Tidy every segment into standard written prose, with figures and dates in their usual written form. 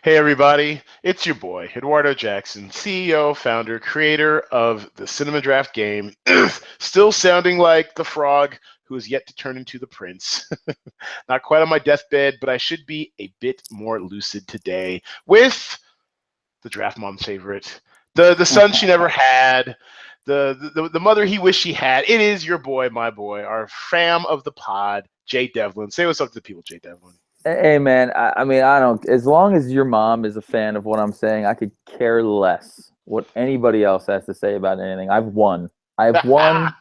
Hey everybody, it's your boy, Eduardo Jackson, CEO, founder, creator of the Cinema Draft game, still sounding like the frog who is yet to turn into the prince. Not quite on my deathbed, but I should be a bit more lucid today with the draft mom's favorite, the son she never had, the mother he wished he had. It is your boy, my boy, our fam of the pod, Jay Devlin. Say what's up to the people, Jay Devlin. Hey man, I mean, I don't. As long as your mom is a fan of what I'm saying, I could care less what anybody else has to say about anything. I've won. I've won,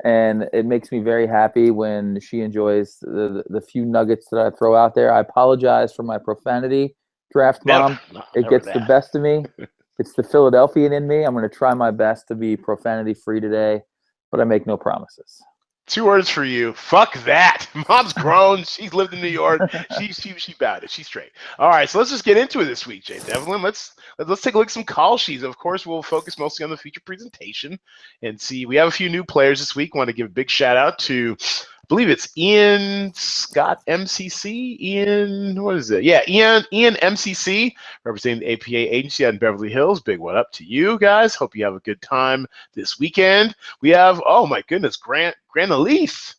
and it makes me very happy when she enjoys the few nuggets that I throw out there. I apologize for my profanity, draft Never, mom. no, It never gets the that. best of me. It's the Philadelphian in me. I'm going to try my best to be profanity free today, but I make no promises. Two words for you. Fuck that. Mom's grown. She's lived in New York. She about it. She's straight. All right, so let's just get into it this week, Jay Devlin. Let's take a look at some call sheets. Of course, we'll focus mostly on the feature presentation and see. We have a few new players this week. Want to give a big shout out to, I believe it's Ian Scott MCC. Ian, what is it? Yeah, Ian MCC, representing the APA agency out in Beverly Hills. Big one up to you guys. Hope you have a good time this weekend. We have, oh my goodness, Grant Elise.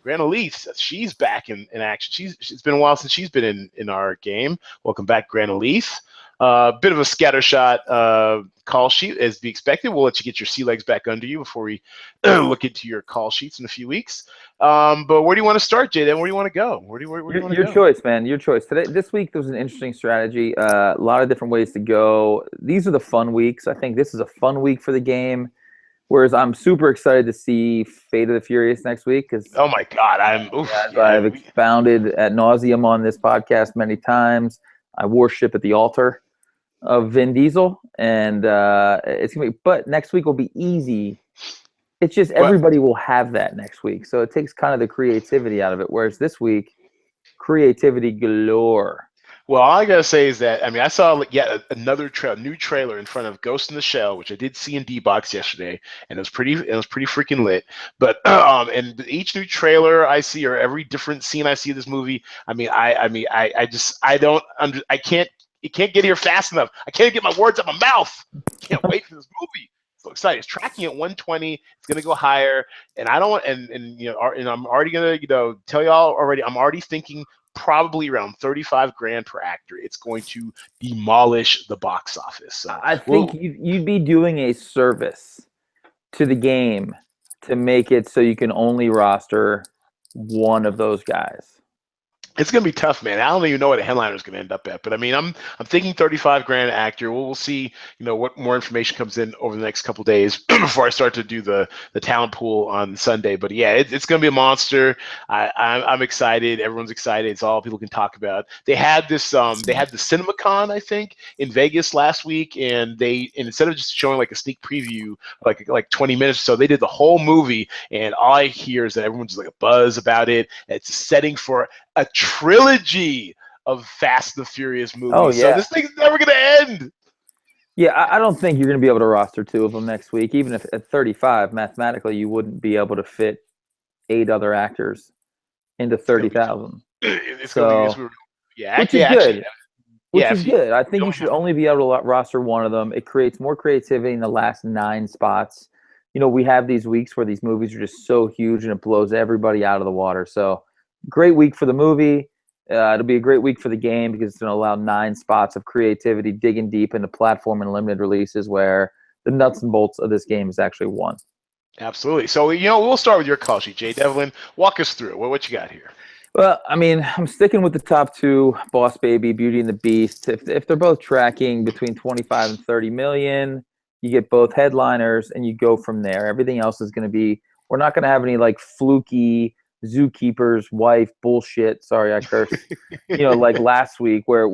Grant Elise, she's back in action. It's been a while since she's been in our game. Welcome back, Grant Elise. Bit of a scattershot call sheet as be expected. We'll let you get your sea legs back under you before we look into your call sheets in a few weeks. But where do you want to start, Jaden? Where do you want to go? Where do you want to Your go? choice, man. Your choice. This week there was an interesting strategy. A lot of different ways to go. These are the fun weeks. I think this is a fun week for the game. Whereas I'm super excited to see Fate of the Furious next week because, Oh my God, I'm oof, as I've we, expounded at nauseum on this podcast many times, I worship at the altar of Vin Diesel, and it's gonna be. But next week will be easy. It's just but everybody will have that next week, so it takes kind of the creativity out of it. Whereas this week, creativity galore. Well, all I gotta say is that I saw yet another new trailer in front of Ghost in the Shell, which I did see in D box yesterday, and it was pretty freaking lit. But and each new trailer I see or every different scene I see of this movie, I don't under I can't it can't get here fast enough. I can't get my words out my mouth. Can't wait for this movie. So excited! It's tracking at 120. It's gonna go higher, and I don't want and I'm already gonna tell y'all already. I'm already thinking probably around 35 grand per actor. It's going to demolish the box office. So I think we'll you'd be doing a service to the game to make it so you can only roster one of those guys. it's gonna be tough, man. I don't even know what a headliner is gonna end up at, but I'm thinking 35 grand actor. We'll see, what more information comes in over the next couple days before I start to do the talent pool on Sunday. But yeah, it's gonna be a monster. I'm excited. Everyone's excited. It's all people can talk about. They had the CinemaCon, I think, in Vegas last week, and instead of just showing like a sneak preview, like 20 minutes or so, they did the whole movie, and all I hear is that everyone's like a buzz about it. It's a setting for a trilogy of Fast and the Furious Oh movies. So yeah, this thing's never gonna end. yeah. I don't think you're going to be able to roster two of them next week. Even if at 35, mathematically, you wouldn't be able to fit eight other actors into It's gonna be 30,000. it's gonna be So, yeah, which is yeah, actually, good. Which yeah. is If you good. I think you don't should have only be able to roster one of them. It creates more creativity in the last nine spots. We have these weeks where these movies are just so huge and it blows everybody out of the water. So, great week for the movie. It'll be a great week for the game because it's going to allow nine spots of creativity, digging deep into platform and limited releases where the nuts and bolts of this game is actually one. absolutely. So we'll start with your call sheet, Jay Devlin. Walk us through it. What you got here? Well, I mean, I'm sticking with the top two, Boss Baby, Beauty and the Beast. If they're both tracking between 25 and 30 million, you get both headliners and you go from there. Everything else is going to be, we're not going to have any like fluky zookeeper's wife bullshit. Sorry, I cursed. Like last week where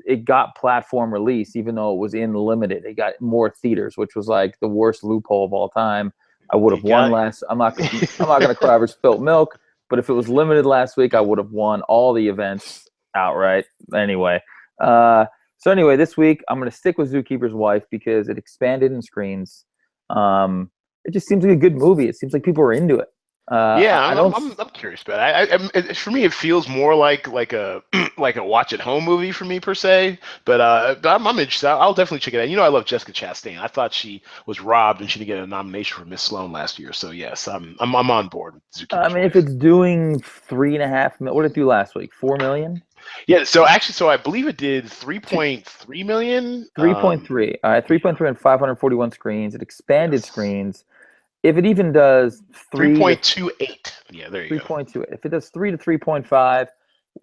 it got platform release, even though it was in limited. It got more theaters, which was like the worst loophole of all time. I would You have won got less. I'm not gonna cry over spilt milk. But if it was limited last week, I would have won all the events outright. Anyway, so anyway, this week I'm going to stick with Zookeeper's Wife because it expanded in screens. It just seems like a good movie. It seems like people are into it. Yeah, I I'm don't. I'm I'm, I'm curious about it. For me, it feels more like a like a watch at home movie for me per se. But I'm interested. I'll definitely check it out. You know, I love Jessica Chastain. I thought she was robbed and she didn't get a nomination for Miss Sloane last year. So yes, I'm on board with I Zookeeper's mean, if Wife. it's doing 3.5 million, what did it do last week? 4 million. Yeah. So actually, so I believe it did 3.3 million. 3.3. All right, Yeah. 3.3 on 541 screens. It expanded Yes. screens. If it even does three to 3.28. Yeah. There you go. 3.2, if it does 3 to 3.5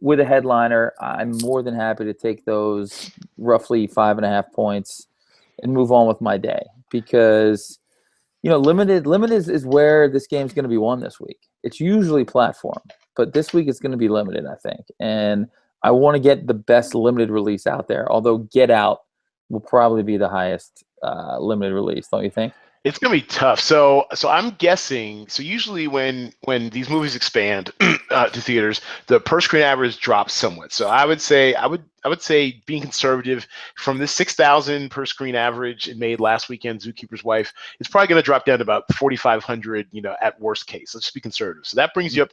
with a headliner, I'm more than happy to take those roughly 5.5 points and move on with my day because limited is where this game's going to be won this week. It's usually platform, but this week it's going to be limited, I think, and I want to get the best limited release out there. Although Get Out will probably be the highest limited release, don't you think? It's gonna be tough. So I'm guessing. So usually when these movies expand to theaters, the per screen average drops somewhat. So I would say being conservative from this 6,000 per screen average it made last weekend, Zookeeper's Wife, it's probably going to drop down to about 4,500. At worst case. Let's just be conservative. So that brings you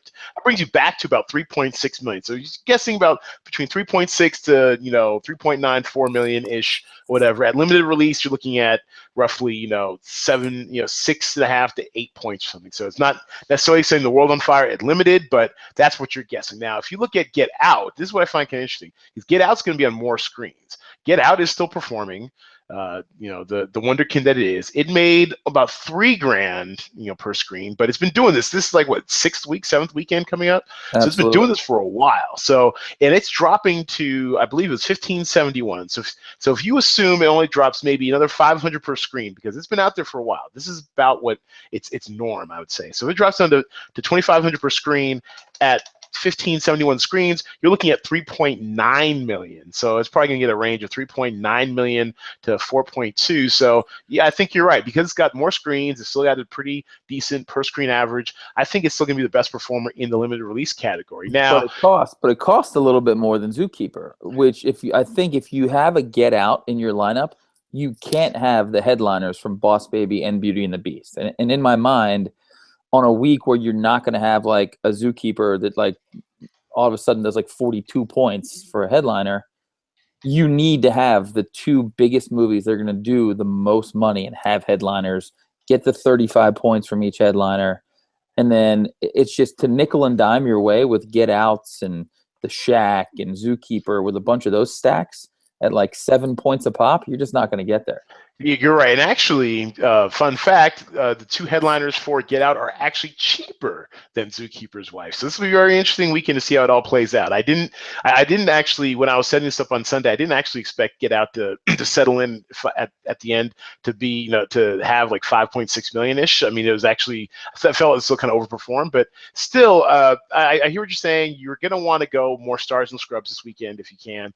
back to about 3.6 million. So you're guessing about between 3.6 to 3.94 million ish, whatever. At limited release, you're looking at roughly, seven, 6.5 to 8 points or something. So it's not necessarily saying the world on fire at limited, but that's what you're guessing. Now, if you look at Get Out, this is what I find kind of interesting. Is Get Out's going to be on more screens. Get Out is still performing. The wonderkind that it is. It made about $3,000, per screen, but it's been doing this. This is like what, sixth week, seventh weekend coming up. So it's been doing Absolutely. this for a while. So and it's dropping to, I believe it was 1571. So if you assume it only drops maybe another 500 per screen because it's been out there for a while, this is about what its norm, I would say. So if it drops down to 2,500 per screen at 1571 screens, you're looking at 3.9 million. So it's probably going to get a range of 3.9 million to 4.2. So yeah, I think you're right because it's got more screens. It's still got a pretty decent per screen average. I think it's still going to be the best performer in the limited release category. But Now, it costs a little bit more than Zookeeper, which I think if you have a Get Out in your lineup, you can't have the headliners from Boss Baby and Beauty and the Beast. And in my mind, on a week where you're not going to have like a Zookeeper that like all of a sudden does like 42 points for a headliner, you need to have the two biggest movies that are going to do the most money and have headliners get the 35 points from each headliner. And then it's just to nickel and dime your way with Get Outs and The Shack and Zookeeper with a bunch of those stacks at like 7 points a pop. You're just not going to get there. you're right. And actually, fun fact, the two headliners for Get Out are actually cheaper than Zookeeper's Wife. So this will be a very interesting weekend to see how it all plays out. I didn't actually, when I was setting this up on Sunday, I didn't actually expect Get Out to to settle in at the end to be, to have like 5.6 million ish. I mean, it was actually, I felt it was still kind of overperformed, but still, I hear what you're saying. You're going to want to go more Stars and Scrubs this weekend if you can,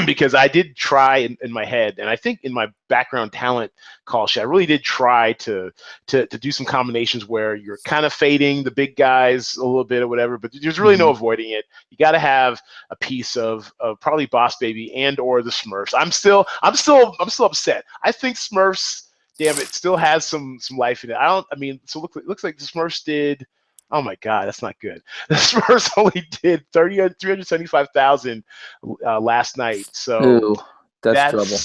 because I did try in my head, and I think in my background talent call sheet, I really did try to do some combinations where you're kind of fading the big guys a little bit or whatever, but there's really no avoiding it. You got to have a piece of probably Boss Baby and or the Smurfs. I'm still upset. I think Smurfs, damn it, still has some life in it. I mean, so it looks like the Smurfs did. Oh my God, that's not good. The Smurfs only did 375,000 last night. So Ooh, that's trouble.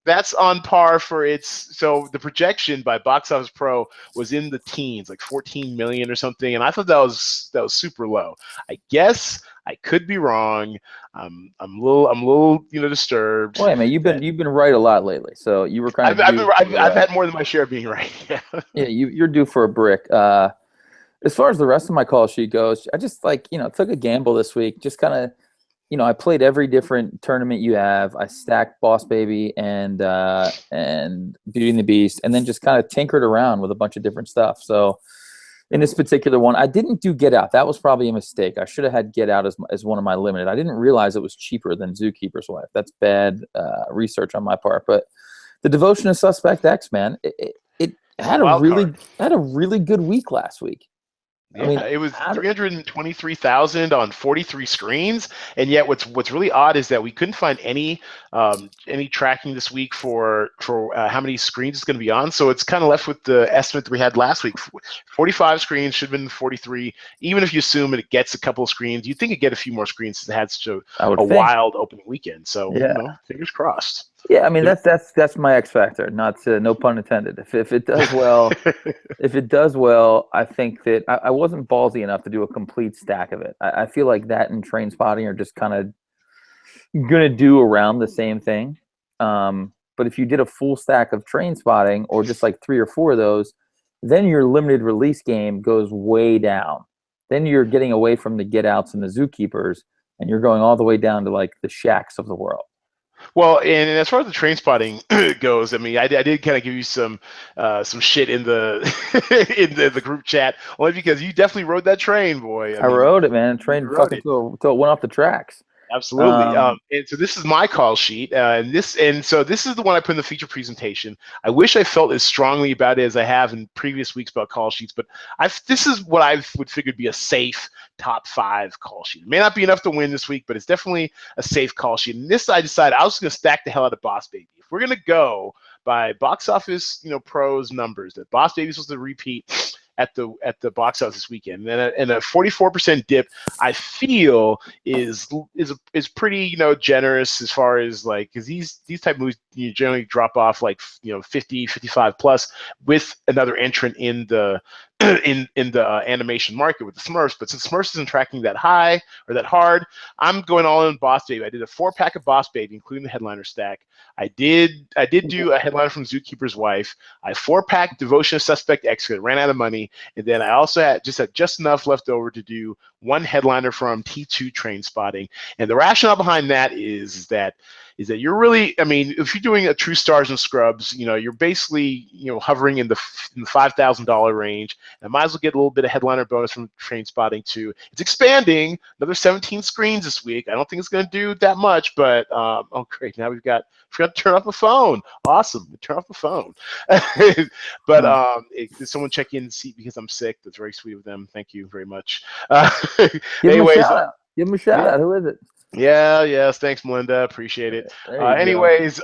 that's on par for its. So the projection by Box Office Pro was in the teens, like 14 million or something, and I thought that was super low. I guess I could be wrong. I'm a little disturbed. Well, hey, man, That you've been right a lot lately, so you were kind I've of I've, due been, I've, for I've had more than my share of being right. Yeah. yeah, you're due for a brick. As far as the rest of my call sheet goes, I just took a gamble this week. Just kind of I played every different tournament you have. I stacked Boss Baby and Beauty and the Beast, and then just kind of tinkered around with a bunch of different stuff. So in this particular one, I didn't do Get Out. That was probably a mistake. I should have had Get Out as one of my limited. I didn't realize it was cheaper than Zookeeper's Wife. That's bad research on my part. But the Devotion of Suspect X, man, it It's a had a wild really card. had a really good week last week. I mean, Yeah, it was 323,000 on 43 screens, and yet what's really odd is that we couldn't find any tracking this week for how many screens it's going to be on. So it's kind of left with the estimate that we had last week. 45 screens should have been 43. Even if you assume it gets a couple of screens, you'd think it'd get a few more screens since it had such I would a think. wild opening weekend. So Yeah. fingers crossed. Yeah, I mean that's my X factor. Not to, no pun intended. If it does well, if it does well, I think that I wasn't ballsy enough to do a complete stack of it. I feel like that and train spotting are just kind of gonna do around the same thing. But if you did a full stack of train spotting or just like 3 or 4 of those, then your limited release game goes way down. Then you're getting away from the get outs and the zookeepers, and you're going all the way down to like the shacks of the world. Well, and as far as the train spotting goes, I mean, I did kind of give you some shit in the in the group chat, only because you definitely rode that train, boy. I I mean, rode it, man. you Trained rode fucking it. till it went off the tracks. Absolutely. Um, And so this is my call sheet, and so this is the one I put in the feature presentation. I wish I felt as strongly about it as I have in previous weeks about call sheets, but this is what I would figure would be a safe top 5 call sheet. It may not be enough to win this week, but it's definitely a safe call sheet. And this I decided I was going to stack the hell out of Boss Baby. If we're going to go by box office, pros numbers, that Boss Baby is supposed to repeat at the box office this weekend, and a 44% dip, I feel is pretty generous as far as like, because these type of movies generally drop off like 50 55 plus with another entrant in the in the animation market with the Smurfs. But since Smurfs isn't tracking that high or that hard, I'm going all in Boss Baby. I did a 4-pack of Boss Baby, including the headliner stack. I did do a headliner from Zookeeper's Wife. I 4-packed Devotion of Suspect X because I ran out of money, and then I also had just enough left over to do one headliner from T2 Train Spotting. And the rationale behind that is that you're really, I mean, if you're doing a True Stars and Scrubs, you're basically hovering in the $5,000 range. And I might as well get a little bit of headliner bonus from Train Spotting too. It's expanding, another 17 screens this week. I don't think it's going to do that much, but oh great, now we forgot to turn off the phone. Awesome, turn off the phone. But did someone check in to see because I'm sick? That's very sweet of them. Thank you very much. Give him a Anyways, shout out. Give him a shout yeah. out. Who is it? Yeah, yes. Thanks, Melinda. Appreciate it. There you go. Anyways,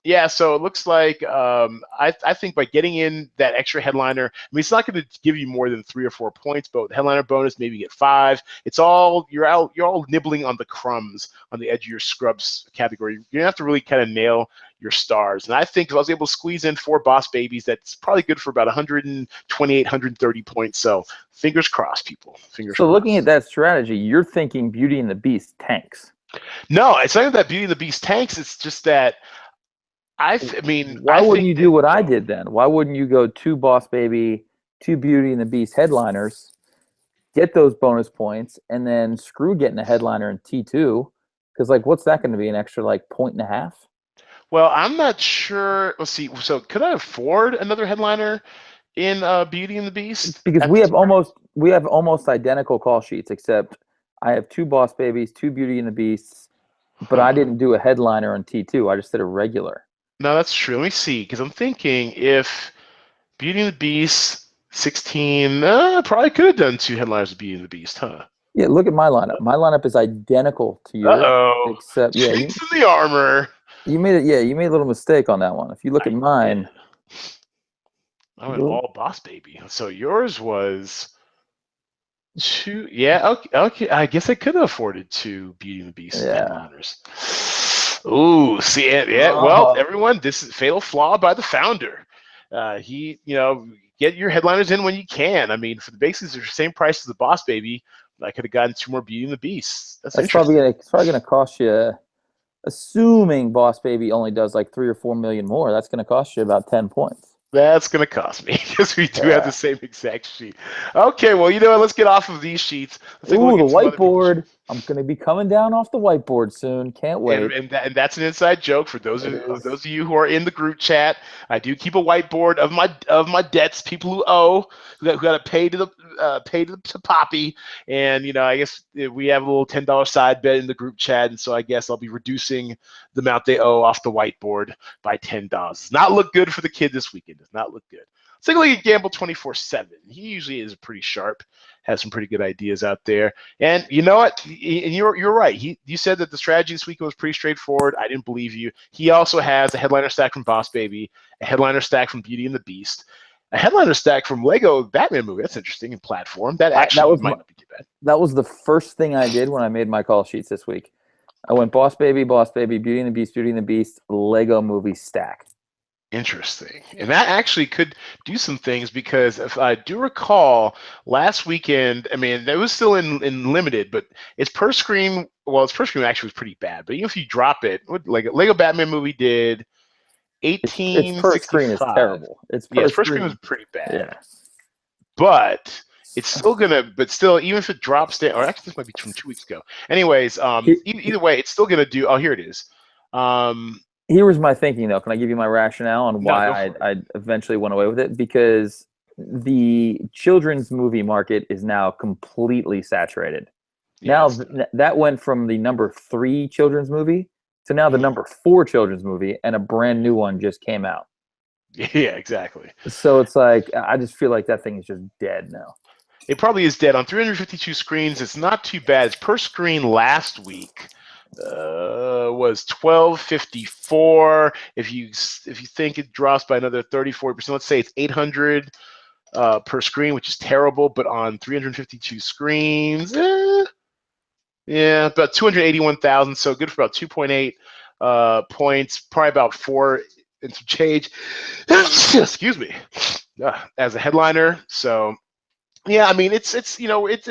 yeah, so it looks like I think by getting in that extra headliner, I mean, it's not going to give you more than 3 or 4 points, but with headliner bonus, maybe you get 5. It's all, you're all nibbling on the crumbs on the edge of your scrubs category. You're going to have to really kind of nail your stars. And I think if I was able to squeeze in 4 Boss Babies, that's probably good for about 128, 130 points. So fingers crossed, people. Fingers So crossed. looking at that strategy, you're thinking Beauty and the Beast tanks. No, it's not even that Beauty and the Beast tanks. It's just that Why wouldn't you do what I did then? Why wouldn't you go 2 Boss Baby, 2 Beauty and the Beast headliners, get those bonus points, and then screw getting a headliner in T2? Because like, what's that going to be? An extra like 1.5? Well, I'm not sure. Let's see. So could I afford another headliner in Beauty and the Beast? Because we have almost identical call sheets, except I have 2 Boss Babies, 2 Beauty and the Beasts, but I didn't do a headliner on T2. I just did a regular. No, that's true. Let me see, because I'm thinking if Beauty and the Beast 16, probably could have done 2 headliners of Beauty and the Beast, huh? Yeah, look at my lineup. My lineup is identical to yours, Uh-oh. except Chinks in the armor. you made it. Yeah, you made a little mistake on that one. If you look at mine, I went all Boss Baby. So yours was 2. Yeah, okay. I guess I could have afforded 2 Beauty and the Beast headliners. Ooh, see it. Yeah, well, everyone, this is fatal flaw by the founder. Get your headliners in when you can. I mean, for the basics, they're the same price as the Boss Baby. I could have gotten 2 more Beauty and the Beast. That's probably gonna cost you. Assuming Boss Baby only does like 3 or 4 million more, that's gonna cost you about 10 points. That's going to cost me because we do have the same exact sheet. Okay, well, you know what? Let's get off of these sheets. Let's take a look the at some other whiteboard. I'm going to be coming down off the whiteboard soon. Can't wait. And that's an inside joke for those of you who are in the group chat. I do keep a whiteboard of my debts, people who owe, who got to pay to Poppy, and I guess we have a little $10 side bet in the group chat, and so I guess I'll be reducing the amount they owe off the whiteboard by $10. Does not look good for the kid this weekend. Does not look good. Let's take a look at Gamble 24/7. He usually is pretty sharp, has some pretty good ideas out there. And you know what? And you're right. You said that the strategy this week was pretty straightforward. I didn't believe you. He also has a headliner stack from Boss Baby, a headliner stack from Beauty and the Beast, a headliner stack from Lego Batman movie. That's interesting. In platform, that actually might not be too bad. That was the first thing I did when I made my call sheets this week. I went Boss Baby, Beauty and the Beast, Beauty and the Beast, Lego movie stack. Interesting. And that actually could do some things because if I do recall last weekend, I mean, it was still in limited, but its per screen, well, its per screen actually was pretty bad. But even if you drop it, what like Lego Batman movie did Its per screen is 1865. terrible. Its per screen was pretty bad. Yeah. But it's still even if it drops down, or actually this might be from 2 weeks ago. Anyways, either way, it's still gonna do. Oh, here it is. Here was my thinking, though. Can I give you my rationale on why I eventually went away with it? Because the children's movie market is now completely saturated. Yes. Now that went from the number 3 children's movie to now the number 4 children's movie, and a brand new one just came out. Yeah, exactly. So it's like, I just feel like that thing is just dead now. It probably is dead. On 352 screens, it's not too bad. Its per screen last week was 1254. If you think it drops by another 34%, let's say it's 800 per screen, which is terrible. But on 352 screens, yeah, about 281,000. So good for about 2.8 points. Probably about 4 and some change. Excuse me. As a headliner, so. Yeah, I mean it's a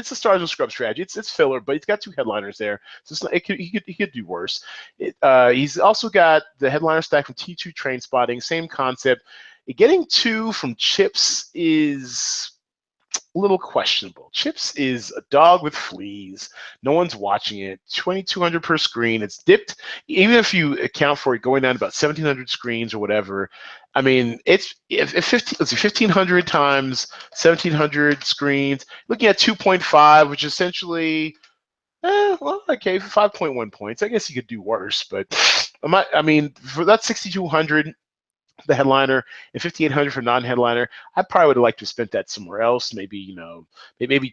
Stars and Scrubs strategy. It's filler, but he's got 2 headliners there, so he could do worse. He's also got the headliner stack from T2 Train Spotting, same concept. Getting 2 from Chips is a little questionable. Chips is a dog with fleas. No one's watching it. 2,200 per screen. It's dipped, even if you account for it going down to about 1,700 screens or whatever. I mean, it's 1,500 times 1,700 screens. Looking at 2.5, which is essentially, well, okay, 5.1 points. I guess you could do worse, but I mean, for that 6,200. The headliner and 5,800 for non-headliner. I probably would have liked to have spent that somewhere else. Maybe maybe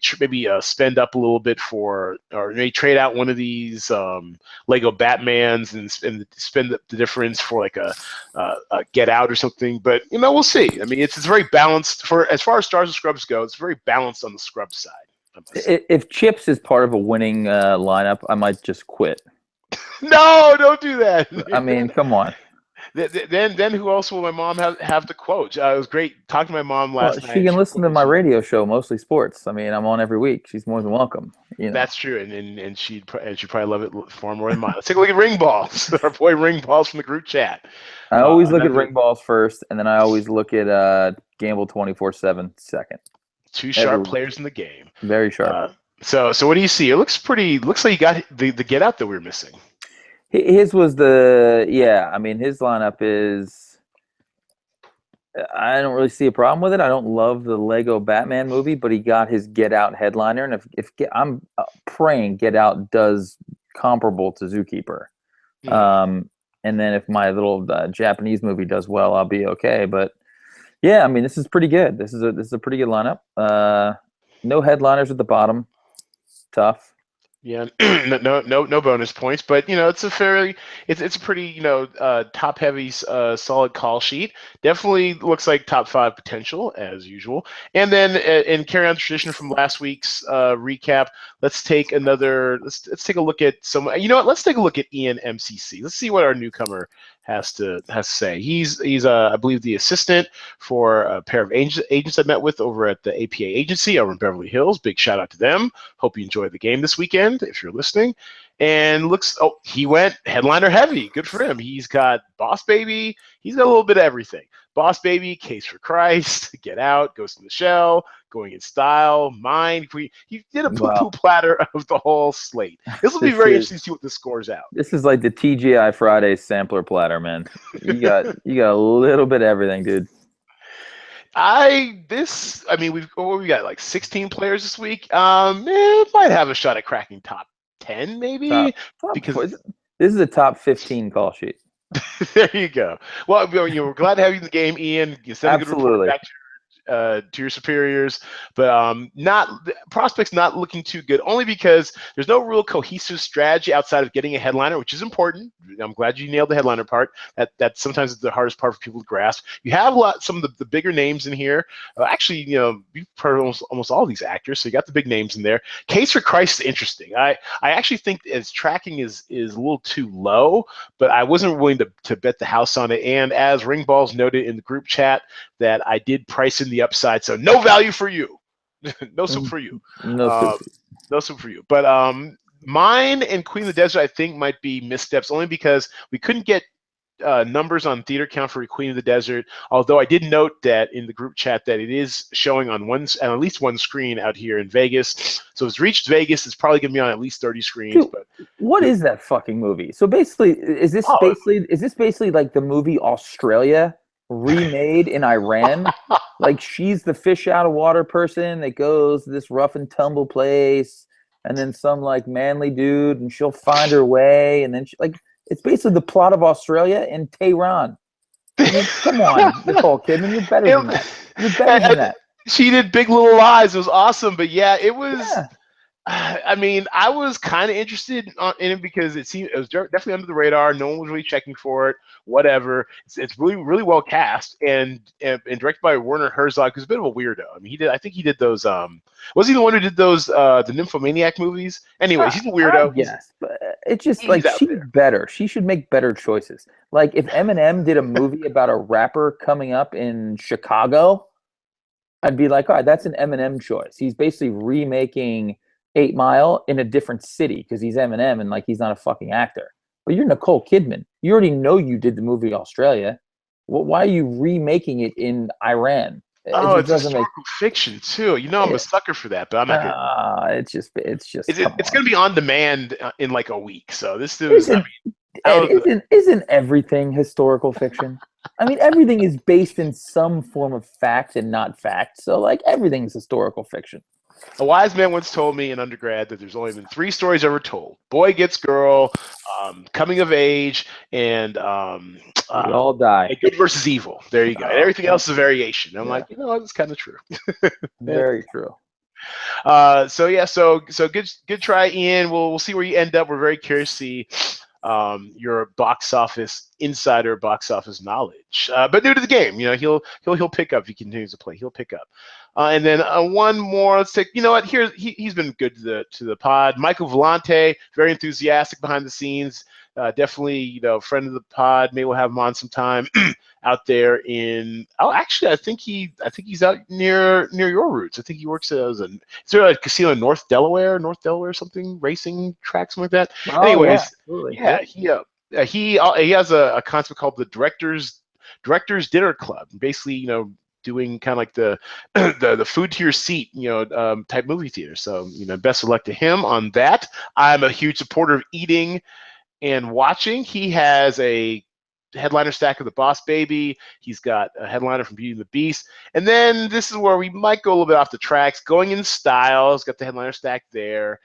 spend up a little bit for, or maybe trade out one of these Lego Batmans and spend the difference for like a Get Out or something. But we'll see. I mean, it's very balanced for as far as Stars and Scrubs go. It's very balanced on the Scrubs side. If Chips is part of a winning lineup, I might just quit. No, don't do that. I mean, come on. Then who else will my mom have to quote? It was great talking to my mom last night. She can listen to my radio show, Mostly Sports. I mean, I'm on every week. She's more than welcome. That's true, and she'd probably love it far more than mine. Let's take a look at Ring Balls. Our boy Ring Balls from the group chat. I always look at Ring Balls first, and then I always look at Gamble 24/7 second. 2 sharp players in the game. Very sharp. So what do you see? It looks like you got the Get Out that we were missing. His was I mean, his lineup is, I don't really see a problem with it. I don't love the Lego Batman movie, but he got his Get Out headliner. And if I'm praying Get Out does comparable to Zookeeper. And then if my little Japanese movie does well, I'll be okay. But yeah, I mean, this is pretty good. This is a pretty good lineup. No headliners at the bottom. Tough. Yeah, no bonus points, but it's a pretty top heavy solid call sheet. Definitely looks like top 5 potential as usual. And then in carry on the tradition from last week's recap, let's take a look at some. Let's take a look at Ian MCC. Let's see what our newcomer has to say. He's I believe the assistant for a pair of agents I met with over at the APA agency over in Beverly Hills. Big shout out to them. Hope you enjoyed the game this weekend if you're listening. And he went headliner heavy. Good for him. He's got Boss Baby. He's got a little bit of everything. Boss Baby, Case for Christ, Get Out, Ghost in the Shell, Going in Style, Mind. He did a poo-poo platter of the whole slate. This will be very interesting to see what this scores out. This is like the TGI Fridays sampler platter, man. You got a little bit of everything, dude. We got like 16 players this week. Might have a shot at cracking top 10, maybe. Because this is a top 15 call sheet. There you go. Well, we're glad to have you in the game, Ian. You sent a good report back to to your superiors, but not prospects not looking too good. Only because there's no real cohesive strategy outside of getting a headliner, which is important. I'm glad you nailed the headliner part. That sometimes is the hardest part for people to grasp. You have some of the bigger names in here. Actually, you've heard almost all these actors, so you got the big names in there. Case for Christ is interesting. I actually think its tracking is a little too low, but I wasn't willing to bet the house on it. And as Ringballs noted in the group chat, that I did price in the upside, so no value for you. No soup for you. No Uh, soup. no soup for you. But mine and Queen of the Desert, I think, might be missteps, only because we couldn't get numbers on theater count for Queen of the Desert. Although I did note that in the group chat that it is showing on at least one screen out here in Vegas. So it's reached Vegas. It's probably going to be on at least 30 screens. Dude, But what is that fucking movie? So basically, is this oh, basically like the movie Australia remade in Iran? Like she's the fish out of water person that goes to this rough and tumble place, and then some like manly dude, and she'll find her way, and then it's basically the plot of Australia in Tehran. I mean, come on, Nicole Kidman, you're better than that. You're better than that. She did Big Little Lies. It was awesome, but yeah, it was. Yeah. I mean, I was kind of interested in it because it was definitely under the radar. No one was really checking for it. Whatever. It's really really well cast and directed by Werner Herzog, who's a bit of a weirdo. I mean, I think he did those. Was he the one who did those the Nymphomaniac movies? Anyways, he's a weirdo. Yes, but it's just He's like out she's there. better. She should make better choices. Like if Eminem did a movie about a rapper coming up in Chicago, I'd be like, all right, that's an Eminem choice. He's basically remaking 8 Mile in a different city because he's Eminem and like he's not a fucking actor. But you're Nicole Kidman. You already know you did the movie Australia. Why are you remaking it in Iran? It Oh, just it's doesn't make. historical fiction too. I'm a sucker for that, but I'm not gonna. It's come It's on. gonna be on demand in like a week. So this is. I Isn't mean, I Ed, don't, isn't everything historical fiction? I mean, everything is based in some form of fact and not fact. So, like, everything's historical fiction. a wise man once told me in undergrad that there's only been 3 stories ever told: boy gets girl, coming of age, and We all die. good versus evil. There you go. And everything Yeah, else is a variation. I'm yeah, like, that's kind of true. very true. So yeah, so good try, Ian. We'll see where you end up. We're very curious to see your box office insider box office knowledge. But new to the game, he'll pick up if he continues to play. He'll pick up. And then one more. Let's take. You know what? He's been good to the pod. Michael Vellante, very enthusiastic behind the scenes. Definitely, friend of the pod. Maybe we'll have him on sometime. Out there in actually I think he's out near your roots. I think he works is there a casino in North Delaware something, racing track, something like that. Oh yeah, Anyways, absolutely. yeah, he has a concept called the directors dinner club. Basically, doing kind of like the the food to your seat, type movie theater. So, best of luck to him on that. I'm a huge supporter of eating and watching. He has a headliner stack of The Boss Baby. He's got a headliner from Beauty and the Beast. And then this is where we might go a little bit off the tracks. Going in Style. He's got the headliner stack there.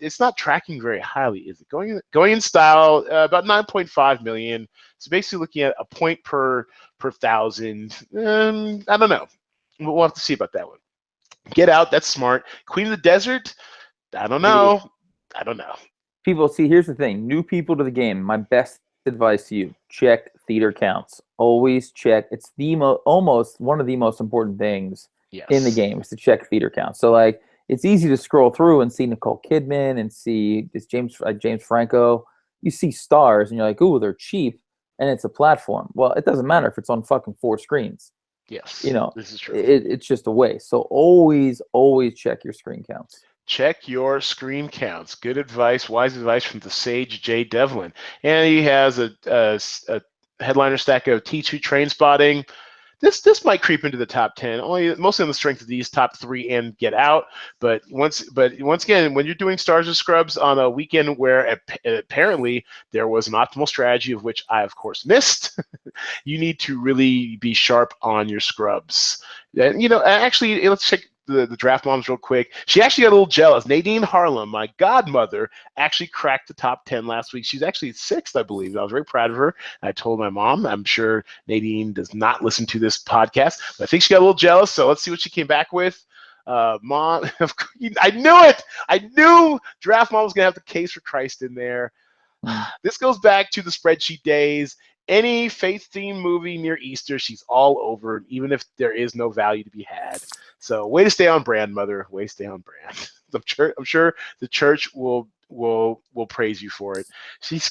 It's not tracking very highly, is it? Going in Style, about 9.5 million. So basically looking at a point per thousand. I don't know. We'll have to see about that one. Get Out, that's smart. Queen of the Desert, I don't know. People, see, here's the thing: new people to the game. My best advice to you: check theater counts. Always check. It's almost one of the most important things in the game is to check theater counts. So like, it's easy to scroll through and see Nicole Kidman and see this James Franco. You see stars and you're like, ooh, they're cheap, and it's a platform. Well, it doesn't matter if it's on fucking 4 screens. Yes, this is true. It's just a waste. So always check your screen counts. Check your screen counts. Good advice, wise advice from the sage Jay Devlin. And he has a headliner stack of T2 Train Spotting. This might creep into the top 10, mostly on the strength of these top 3 and Get Out. But once again, when you're doing Stars and Scrubs on a weekend where apparently there was an optimal strategy, of which I of course missed, you need to really be sharp on your scrubs. And actually, let's check the draft moms real quick. She actually got a little jealous. Nadine Harlem, my godmother, actually cracked the top 10 last week. She's actually sixth, I believe. I was very proud of her. I told my mom. I'm sure Nadine does not listen to this podcast, but I think she got a little jealous. So let's see what she came back with. Mom, I knew it. I knew Draft Mom was gonna have the Case for Christ in there. This goes back to the spreadsheet days. Any faith-themed movie near Easter, she's all over, even if there is no value to be had. So, way to stay on brand, Mother. Way to stay on brand. I'm sure the church will praise you for it. She's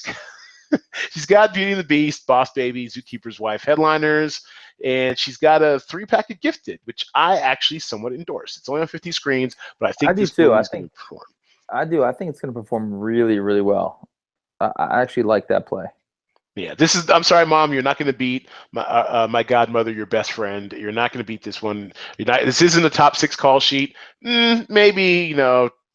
got Beauty and the Beast, Boss Baby, Zookeeper's Wife headliners, and she's got a 3-pack of Gifted, which I actually somewhat endorse. It's only on 50 screens, but I think this movie is going to perform. I do. I think it's going to perform really, really well. I actually like that play. Yeah, this is. I'm sorry, Mom. You're not going to beat my godmother, your best friend. You're not going to beat this one. You're not. This isn't a top 6 call sheet. Maybe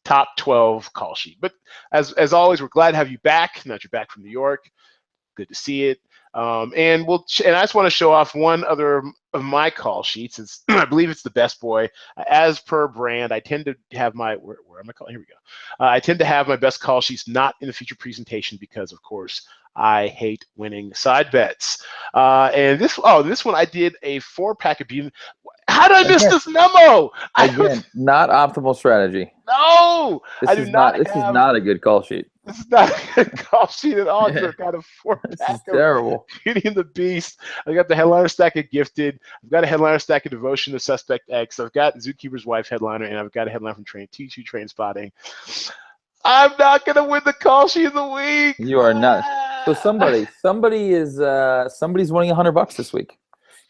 top 12 call sheet. But as always, we're glad to have you back. Now that you're back from New York, good to see it. And I just want to show off one other of my call sheets. I believe it's the Best Boy. As per brand, I tend to have my where am I calling? Here we go. I tend to have my best call sheets not in the feature presentation because, of course, I hate winning side bets. And this one I did a 4-pack of Beauty. How did I miss this memo? Again, not optimal strategy. No, This is not a good call sheet. This is not a good call sheet at all. I've got a 4-pack. This is terrible. Beauty and the Beast. I've got the headliner stack of Gifted. I've got a headliner stack of Devotion to Suspect X. I've got Zookeeper's Wife headliner, and I've got a headliner from Train Spotting. I'm not gonna win the call sheet of the week. You are not. So somebody's winning $100 this week.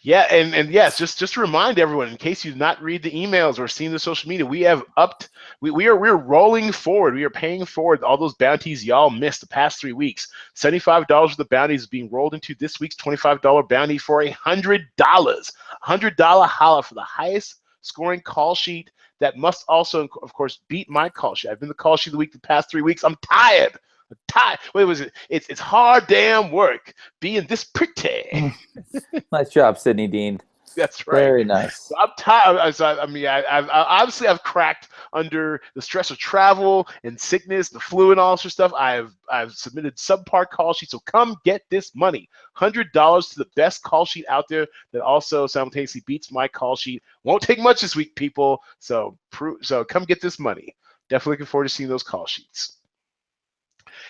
Yeah, and yes, just to remind everyone, in case you did not read the emails or seen the social media, we're rolling forward. We are paying forward all those bounties y'all missed the past 3 weeks. $75 of the bounties is being rolled into this week's $25 bounty for $100. $100 holla for the highest scoring call sheet that must also, of course, beat my call sheet. I've been the call sheet of the week the past 3 weeks. I'm tired. What was it? It's hard damn work being this pretty. Nice job, Sydney Dean. That's right. Very nice. So I'm tired. I've obviously I've under the stress of travel and sickness, the flu, and all this stuff. I've submitted subpar call sheets. So come get this money. $100 to the best call sheet out there that also simultaneously beats my call sheet. Won't take much this week, people. So come get this money. Definitely looking forward to seeing those call sheets.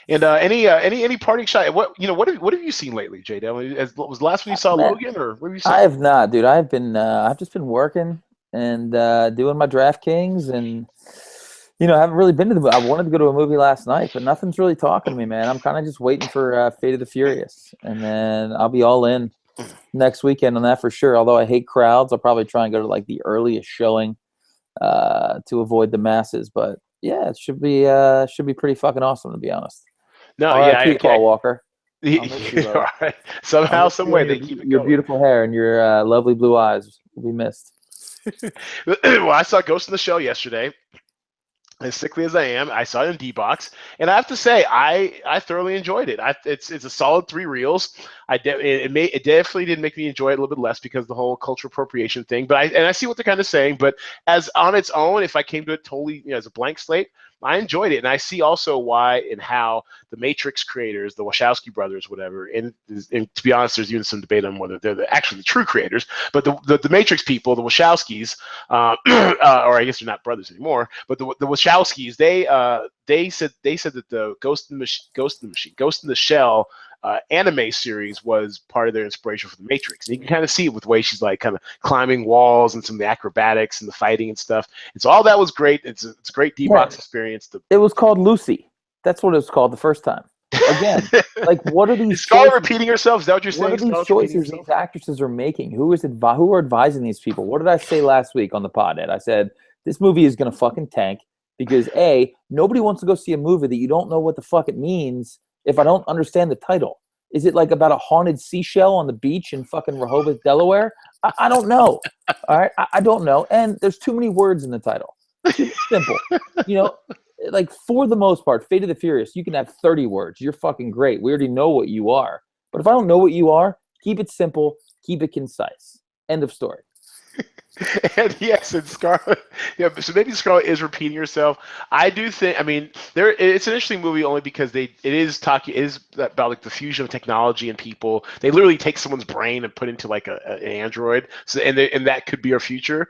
And any parting shot? What have you seen lately, J. Devlin? Was the last one you saw Logan, or what have you seen? I have not, dude. I've just been working and doing my DraftKings, and I haven't really been to the. I wanted to go to a movie last night, but nothing's really talking to me, man. I'm kind of just waiting for Fate of the Furious, and then I'll be all in next weekend on that for sure. Although I hate crowds, I'll probably try and go to like the earliest showing to avoid the masses. But yeah, it should be pretty fucking awesome, to be honest. No, Paul Walker. All right. Somehow, some way, they keep it your going. beautiful hair and your lovely blue eyes will be missed. Well, I saw Ghost in the Shell yesterday. As sickly as I am, I saw it in D-Box, and I have to say, I thoroughly enjoyed it. It's a solid 3 reels. It definitely did make me enjoy it a little bit less because of the whole cultural appropriation thing. But I see what they're kind of saying. But as on its own, if I came to it totally as a blank slate, I enjoyed it, and I see also why and how the Matrix creators, the Wachowski brothers, whatever, and to be honest, there's even some debate on whether they're actually the true creators, but the Matrix people, the Wachowskis, or I guess they're not brothers anymore, but the Wachowskis, they said that the Ghost in the Shell anime series was part of their inspiration for the Matrix. And you can kind of see it with the way she's like kind of climbing walls and some of the acrobatics and the fighting and stuff. And so all that was great. It's a great D-Box experience. It was called Lucy. That's what it was called the first time. Again, like what are these? Is Scarlett repeating herself? Is that what you're saying? What are these choices these actresses are making? Who are advising these people? What did I say last week on the pod, Ed? I said this movie is going to fucking tank because nobody wants to go see a movie that you don't know what the fuck it means if I don't understand the title. Is it like about a haunted seashell on the beach in fucking Rehoboth, Delaware? I don't know. All right, I don't know. And there's too many words in the title. Simple. Like for the most part, Fate of the Furious, you can have 30 words. You're fucking great. We already know what you are. But if I don't know what you are, keep it simple, keep it concise. End of story. And yes, and Scarlett. Yeah, so maybe Scarlett is repeating herself. I do think. I mean, there. It's an interesting movie only because it is talking. It is about like the fusion of technology and people. They literally take someone's brain and put into like an android. So and that could be our future,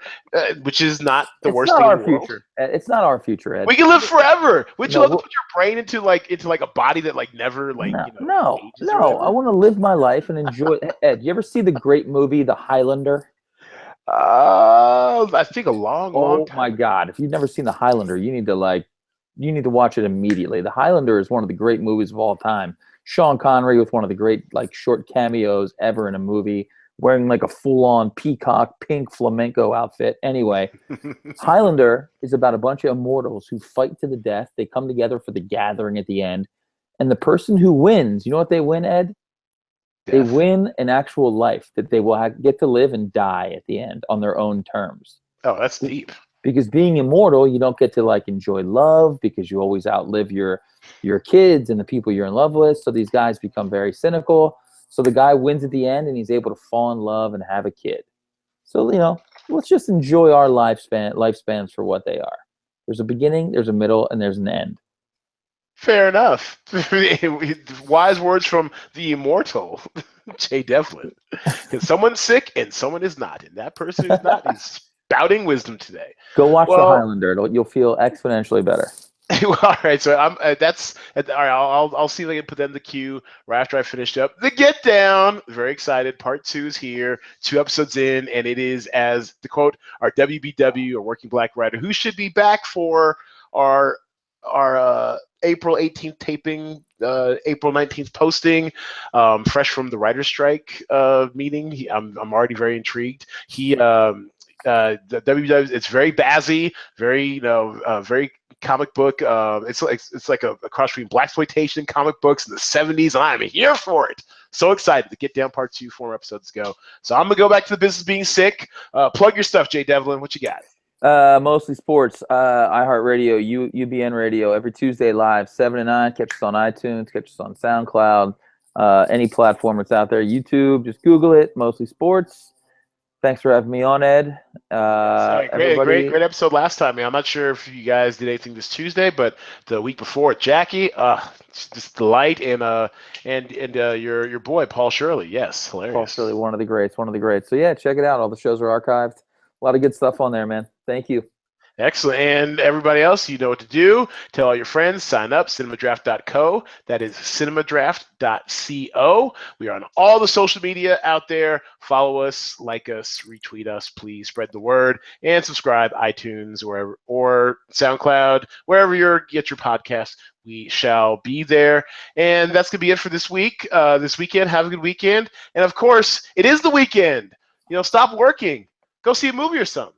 which is not the It's worst not thing in our the world. future. It's not our future, Ed. We can live forever. Would you No, love to put your brain into like a body that like never like no, no, ages or no. I whatever? want to live my life and enjoy. Ed, you ever see the great movie The Highlander? I think a long, long Oh my time ago. God! If you've never seen The Highlander, you need to watch it immediately. The Highlander is one of the great movies of all time. Sean Connery with one of the great like short cameos ever in a movie, wearing like a full-on peacock pink flamenco outfit. Anyway, Highlander is about a bunch of immortals who fight to the death. They come together for the gathering at the end, and the person who wins, you know what they win, Ed? They Death. win an actual life that they will get to live and die at the end on their own terms. Oh, that's deep. Because being immortal, you don't get to like enjoy love because you always outlive your kids and the people you're in love with. So these guys become very cynical. So the guy wins at the end and he's able to fall in love and have a kid. So let's just enjoy our lifespans for what they are. There's a beginning, there's a middle, and there's an end. Fair enough. Wise words from the immortal, Jay Devlin. Because someone's sick and someone is not, and that person who's not is spouting wisdom today. Go watch The Well, Highlander. You'll feel exponentially better. all right. So I'm that's all right. I'll see if I can put that in the queue right after I finished up the Get Down. Very excited. Part 2 is here. 2 episodes in, and it is, as the quote, our WBW or Working Black Writer, who should be back for our April 18th taping, April 19th posting, fresh from the writer's strike meeting. I'm already very intrigued. The WW, it's very bazzy, very very comic book. It's like a cross between blaxploitation comic books in the 70s, and I'm here for it. So excited to Get Down Part 2, 4 episodes ago. So I'm gonna go back to the business of being sick. Plug your stuff, Jay Devlin. What you got? Mostly sports. iHeartRadio, UBN Radio, every Tuesday live, 7 to 9. Catch us on iTunes, catch us on SoundCloud, any platform that's out there. YouTube, just Google it. Mostly sports. Thanks for having me on, Ed. Sorry, Everybody, great episode last time, man. I'm not sure if you guys did anything this Tuesday, but the week before, Jackie, just delight, and your boy Paul Shirley, yes, Paul hilarious. Shirley, one of the greats, one of the greats. So yeah, check it out. All the shows are archived. A lot of good stuff on there, man. Thank you. Excellent. And everybody else, you know what to do. Tell all your friends, sign up, cinemadraft.co. That is cinemadraft.co. We are on all the social media out there. Follow us, like us, retweet us, please spread the word, and subscribe, iTunes or SoundCloud, wherever you get your podcast. We shall be there. And that's going to be it for this week. This weekend, have a good weekend. And of course, it is the weekend. Stop working. Go see a movie or something.